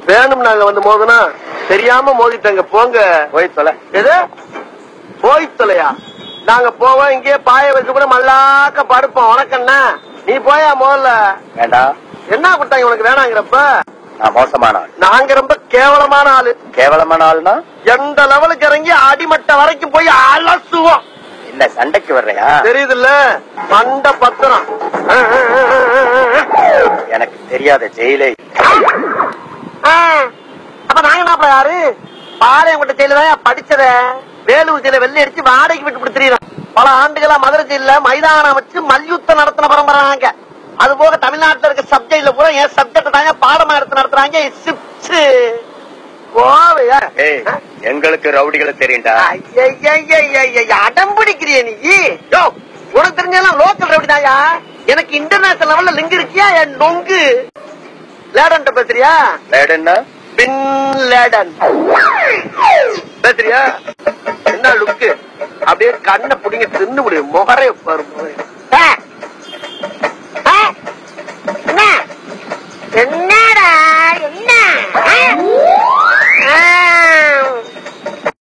வேணும் நாங்க வந்து மோதுனா தெரியாம மோதிட்டாங்க. போங்க. போய் தொலை. எது போய் தொலையா? நாங்க போவோம். இங்கே பாய வச்சு கூட மல்லாக்க படுப்போம். உனக்கண்ணா நீ போயா முதல்ல. வேண்டாம். என்ன கொடுத்தாங்க உனக்கு வேணாங்கிறப்ப? நான் மோசமான ஆள். நாங்க ரொம்ப கேவலமான ஆளு. கேவலமான ஆளுனா எந்த லெவலுக்கு இறங்கி அடிமட்ட வரைக்கும் போய் அலசுவோம். இல்ல சண்டைக்கு வர்றையா? தெரியுதுல்ல மண்ட பத்திரம். எனக்கு தெரியாத ஜெயிலே. அப்ப நாங்க என்ன யாரு? பாளையங்கோட்டை ஜெயில படிச்சத வேலூர் ஜெயில வெள்ளை அடிச்சு வாடகைக்கு விட்டு கொடுத்துறோம். பல ஆண்டுகளா மதுரை ஜெயில மைதானம் வச்சு மல்யுத்தம் நடத்தின பரம்பரை நாங்க. அது போக தமிழ்நாட்டில் இருக்க சப்ஜெக்ட்ல பூரா என் சப்ஜெக்ட் தாங்க பாடமா எடுத்து நடத்துறாங்க. எங்களுக்கு ரவுடிகளை தெரியும்டா. அடம்பிடிக்கிறிய நீ? உனக்கு தெரிஞ்சாலும் லோக்கல் ரவுடி தாயா. எனக்கு இன்டர்நேஷனல் லெவல்ல லிங்க் இருக்கியா? என் நொங்கு லேடன் பேசுறியா? லேடன்னா பின் லேடன் பேசுறியா? என்ன லுக்கு? அப்படியே கண்ணை புடிங்க தின்னு முடியும். முகரே பாரு.